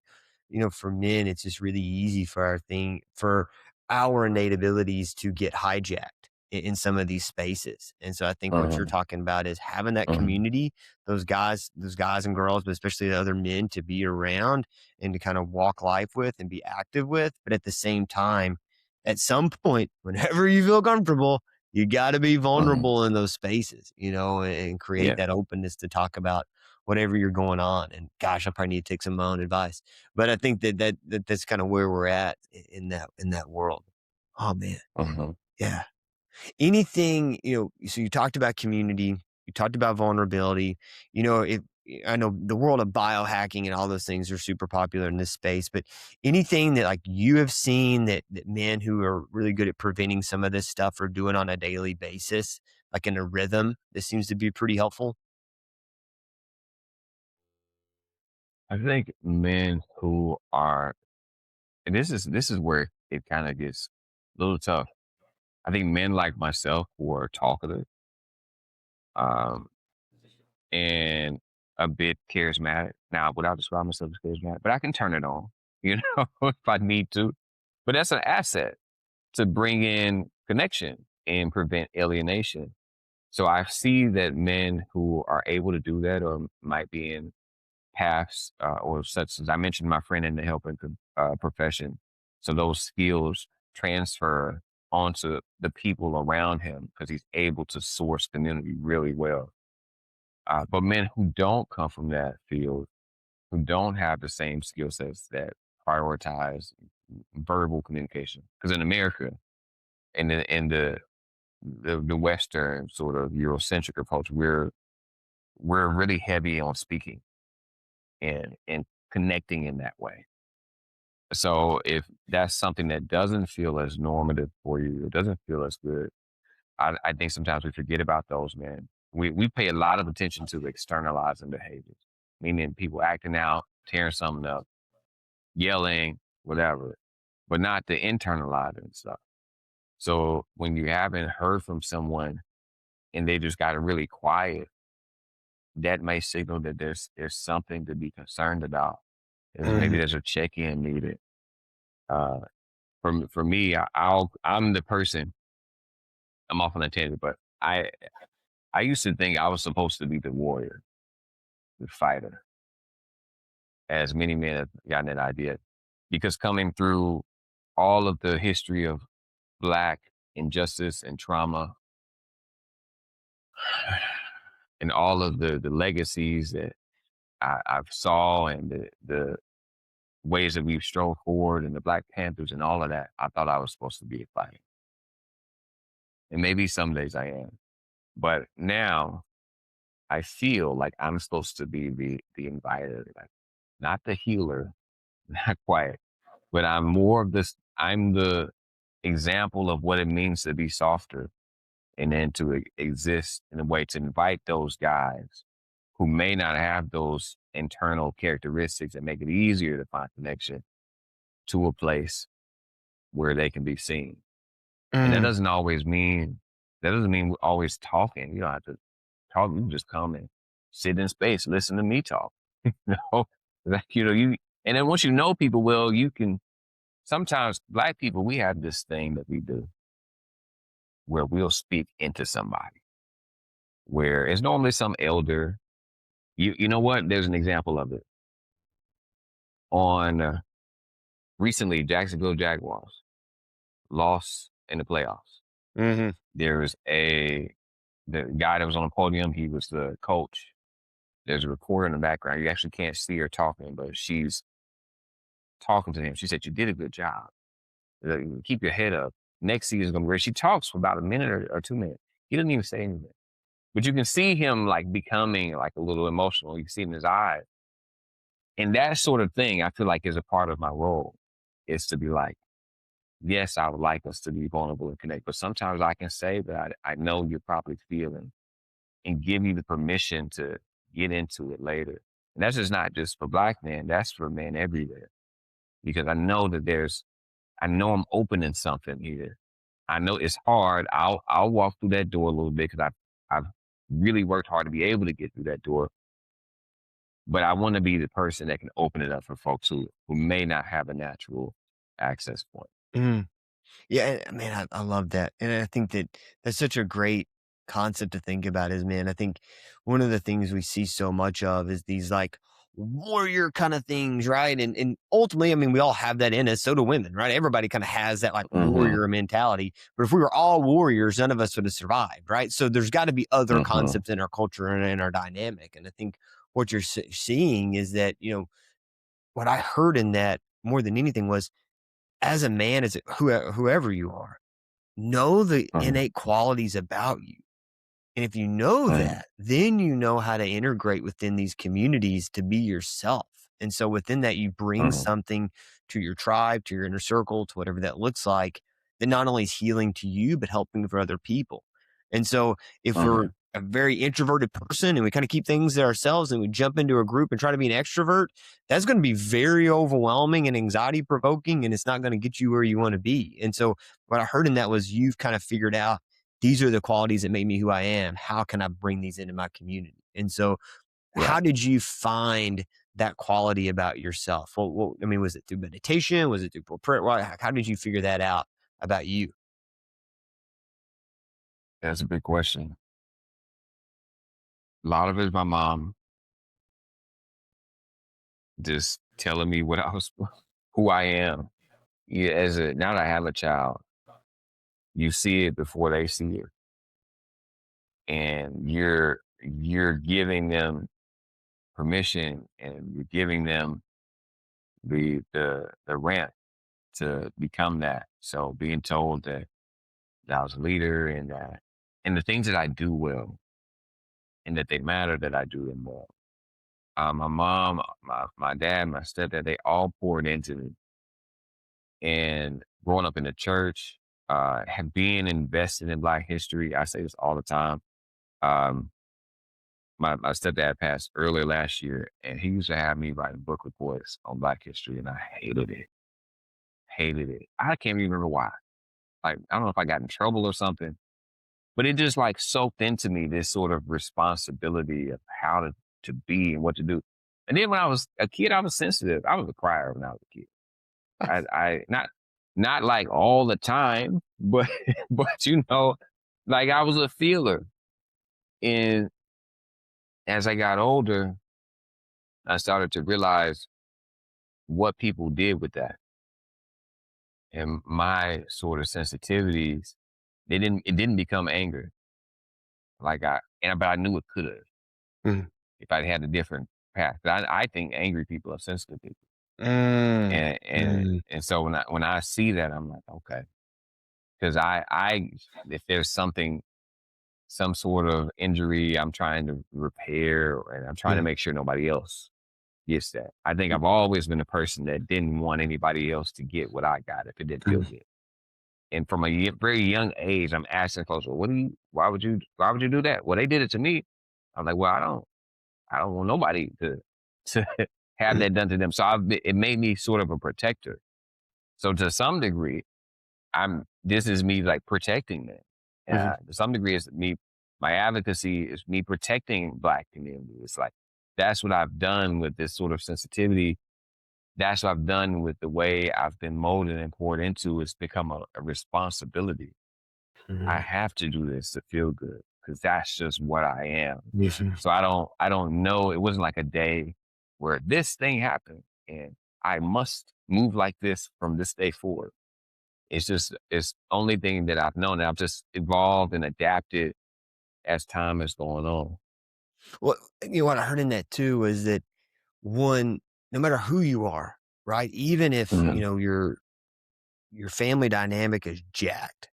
for men, it's just really easy for our innate abilities to get hijacked in some of these spaces. And so I think what you're Uh-huh. talking about is having that Uh-huh. community, those guys and girls, but especially the other men to be around and to kind of walk life with and be active with. But at the same time, at some point, whenever you feel comfortable, you got to be Uh-huh. vulnerable in those spaces, and create Yeah. that openness to talk about whatever you're going on. And gosh, I probably need to take some of my own advice, but I think that's kind of where we're at in that world. Oh man, Uh-huh. yeah. Anything, so you talked about community. You talked about vulnerability. You know, if I know the world of biohacking and all those things are super popular in this space, but anything that like you have seen that men who are really good at preventing some of this stuff are doing on a daily basis, like in a rhythm, this seems to be pretty helpful. I think men who are, and this is where it kind of gets a little tough. I think men like myself who are talkative, um, and a bit charismatic. Now, without describing myself as charismatic, but I can turn it on, you know, if I need to. But that's an asset to bring in connection and prevent alienation. So I see that men who are able to do that or might be in paths or such as I mentioned, my friend in the helping profession. So those skills transfer onto the people around him because he's able to source community really well. But men who don't come from that field, who don't have the same skill sets that prioritize verbal communication, because in America, in the Western sort of Eurocentric approach, we're really heavy on speaking and connecting in that way. So if that's something that doesn't feel as normative for you, it doesn't feel as good. I think sometimes we forget about those men. We pay a lot of attention to externalizing behaviors, meaning people acting out, tearing something up, yelling, whatever, but not the internalizing stuff. So when you haven't heard from someone and they just got really quiet, that may signal that there's something to be concerned about. Maybe Mhm. there's a check in needed. Uh, for me, I'm the person. I'm off on a tangent, but I used to think I was supposed to be the warrior, the fighter, as many men have gotten that idea, because coming through all of the history of Black injustice and trauma, and all of the legacies that I've saw, and the ways that we've strove forward, and the Black Panthers and all of that, I thought I was supposed to be a fighter, and maybe some days I am, but now I feel like I'm supposed to be the inviter, like not the healer, not quite, but I'm more of this. I'm the example of what it means to be softer, and then to exist in a way to invite those guys who may not have those internal characteristics that make it easier to find connection to a place where they can be seen. And Mm. that doesn't mean we're always talking. You don't have to talk. You can just come and sit in space, listen to me talk. You know, like, and then once you know people well, you can sometimes Black people, we have this thing that we do where we'll speak into somebody, where it's normally some elder. You know what? There's an example of it on recently. Jacksonville Jaguars lost in the playoffs. Mhm. There was the guy that was on the podium. He was the coach. There's a recorder in the background. You actually can't see her talking, but she's talking to him. She said, "You did a good job. Keep your head up. Next season is going to be great." She talks for about a minute or 2 minutes. He doesn't even say anything. But you can see him like becoming like a little emotional. You can see it in his eyes. And that sort of thing, I feel like is a part of my role is to be like, yes, I would like us to be vulnerable and connect. But sometimes I can say that I know you're probably feeling and give you the permission to get into it later. And that's just not just for Black men, that's for men everywhere. Because I know that I know I'm opening something here. I know it's hard. I'll walk through that door a little bit because I've really worked hard to be able to get through that door. But I want to be the person that can open it up for folks who may not have a natural access point. Mm. Yeah, and man, I love that, and I think that that's such a great concept to think about is, man, I think one of the things we see so much of is these, like, warrior kinda things, right? And ultimately, I mean, we all have that in us, so do women, right? Everybody kinda has that, like, Mm-hmm. warrior mentality, but if we were all warriors, none of us would have survived, right? So there's gotta be other Mm-hmm. concepts in our culture and in our dynamic, and I think what you're seeing is that, what I heard in that more than anything was, as a man, as whoever you are, know the Mm-hmm. innate qualities about you. And if you know Mm, that, then you know how to integrate within these communities to be yourself. And so within that, you bring mhm, something to your tribe, to your inner circle, to whatever that looks like, that not only is healing to you, but helping for other people. And so if we're mhm. a very introverted person and we kind of keep things to ourselves and we jump into a group and try to be an extrovert, that's going to be very overwhelming and anxiety provoking, and it's not going to get you where you want to be. And so what I heard in that was you've kind of figured out these are the qualities that make me who I am. How can I bring these into my community? And so, how Right. did you find that quality about yourself? I mean, was it through meditation? Was it through prayer? How did you figure that out about you? That's a big question. A lot of it is my mom just telling me what I was, who I am. Yeah, now that I have a child, you see it before they see it, and you're giving them permission, and you're giving them the ramp to become that. So being told that I was a leader, and the things that I do well and that they matter, that I do them well. My mom, my dad, my stepdad, they all poured into me. And growing up in the church, have been invested in Black history. I say this all the time. Um, my stepdad passed earlier last year, and he used to have me writing book reports on Black history, and I hated it. Hated it. I can't even remember why. Like, I don't know if I got in trouble or something, but it just like soaked into me this sort of responsibility of how to be and what to do. And then when I was a kid, I was sensitive. I was a crier when I was a kid. I not like all the time, but but like I was a feeler. And as I got older, I started to realize what people did with that. And my sort of sensitivities, it didn't become anger. But I knew it could have Mm, if I'd had a different path. But I think angry people are sensitive people. mm, And so when I see that, I'm like, okay. Because I if there's some sort of injury I'm trying to repair, and I'm trying to mm, make sure nobody else gets that. I think I've always been a person that didn't want anybody else to get what I got if it didn't feel mm, good. And from a very young age, I'm asking folks, well, why would you do that? Well, they did it to me. I'm like, well, I don't want nobody to have mm, that done to them. So it made me sort of a protector. So to some degree, this is me like protecting them. mhm, To some degree, my advocacy is me protecting Black community. It's like, that's what I've done with this sort of sensitivity. That's what I've done with the way I've been molded and poured into. It's become a responsibility. I mhm, have to do this to feel good because that's just what I am. mhm. So I don't know. It wasn't like a day where this thing happened and I must move like this from this day forward. It's the only thing that I've known, and I've just evolved and adapted as time is going on. Well, what I heard in that too is that one, no matter who you are, right? Even if Mhm, your family dynamic is jacked,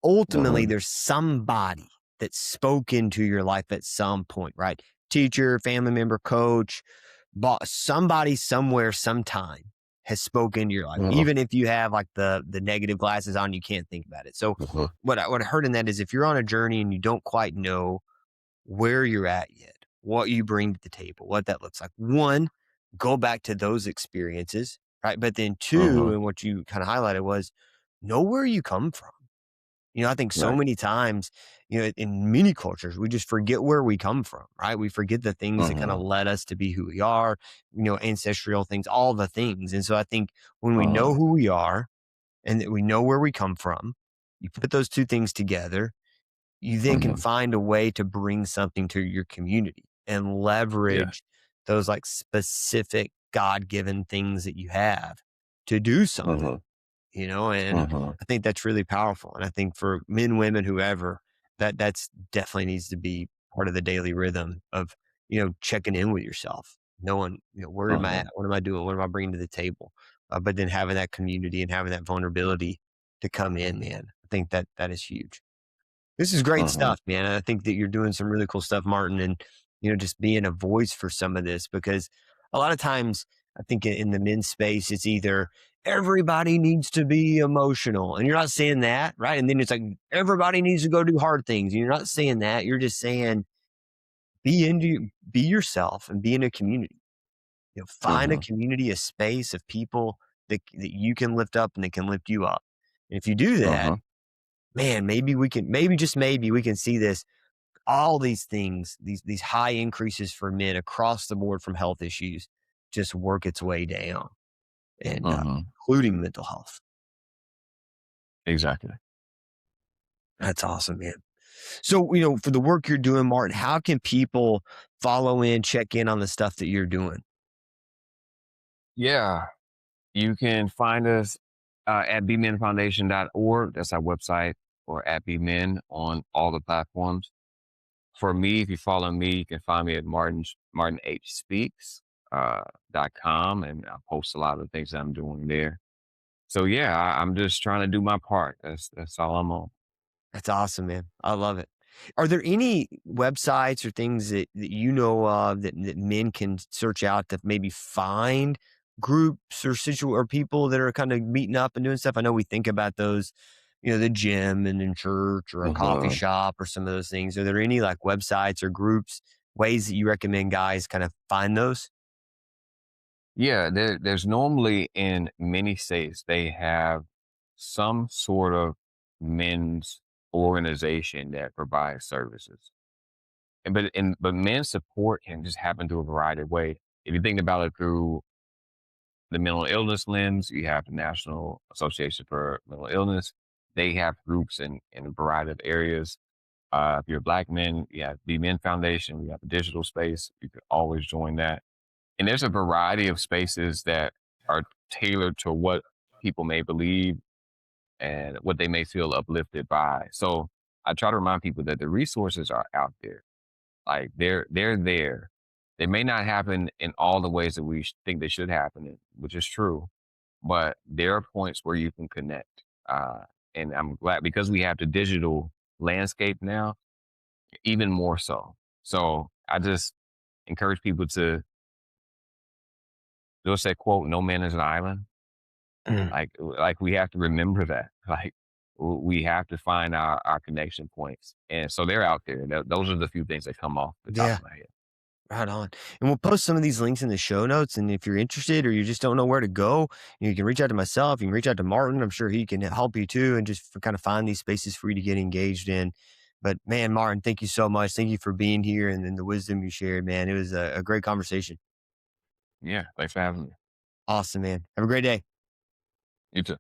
ultimately mhm, there's somebody that spoke into your life at some point, right? Teacher, family member, coach, boss, somebody somewhere, sometime has spoken into your life. mhm, Even if you have like the negative glasses on, you can't think about it. So mhm, what I heard in that is if you're on a journey and you don't quite know where you're at yet, what you bring to the table, what that looks like. One, go back to those experiences, right? But then two, mhm. and what you kind of highlighted was know where you come from. I think so Right. many times, in many cultures, we just forget where we come from, right? We forget the things that kind of Mhm, led us to be who we are, ancestral things, all the things. And so I think when we know mhm, who we are and that we know where we come from, you put those two things together, you then can mhm. find a way to bring something to your community and Yeah. leverage those like specific God-given things that you have to do something, Mhm, and mhm. I think that's really powerful. And I think for men, women, whoever, that's definitely needs to be part of the daily rhythm of, checking in with yourself, knowing, where am I at? Mhm. What am I doing? What am I bringing to the table? But then having that community and having that vulnerability to come in, man, I think that is huge. This is great Uh-huh. stuff, man. I think that you're doing some really cool stuff, Martin, and just being a voice for some of this because a lot of times I think in the men's space, it's either everybody needs to be emotional, and you're not saying that, right? And then it's like everybody needs to go do hard things, and you're not saying that. You're just saying be yourself and be in a community. Find a Uh-huh. community, a space of people that you can lift up and that can lift you up. And if you do that, Uh-huh. man, maybe just maybe we can see this all these things, these high increases for men across the board from health issues, just work its way down, and Uh-huh. including mental health. Exactly. That's awesome, man. So, for the work you're doing, Martin, how can people follow in, check in on the stuff that you're doing? Yeah. You can find us at bmenfoundation.org. That's our website, or at bmen on all the platforms. For me, if you follow me, you can find me at Martin H Speaks .com, and I post a lot of the things that I'm doing there. So yeah, I'm just trying to do my part. That's all I'm on. That's awesome, man. I love it. Are there any websites or things that you know of that men can search out to maybe find groups or people that are kind of meeting up and doing stuff? I know we think about those, the gym and in church or a coffee Uh-huh. shop or some of those things. Are there any like websites or groups, ways that you recommend guys kind of find those? Yeah, there's normally in many states they have some sort of men's organization that provides services. But men's support can just happen through a variety of ways. If you think about it through the mental illness lens, you have the National Association for Mental Illness. They have groups in a variety of areas. If you're a black man, you have the Men Foundation, we have a digital space. You could always join that. And there's a variety of spaces that are tailored to what people may believe and what they may feel uplifted by. So I try to remind people that the resources are out there. Like they're there. They may not happen in all the ways that we think they should happen, which is true, but there are points where you can connect. And I'm glad because we have the digital landscape now, even more so. So I just encourage people to, they'll say, quote, no man is an island. Like we have to remember that. Like we have to find our connection points. And so they're out there. Those are the few things that come off the top Yeah. of my head. Right on. And we'll post some of these links in the show notes. And if you're interested or you just don't know where to go, you can reach out to myself. You can reach out to Martin. I'm sure he can help you too and just kind of find these spaces for you to get engaged in. But man, Martin, thank you so much. Thank you for being here and the wisdom you shared, man. It was a great conversation. Yeah. Thanks for having me. Awesome, man. Have a great day. You too.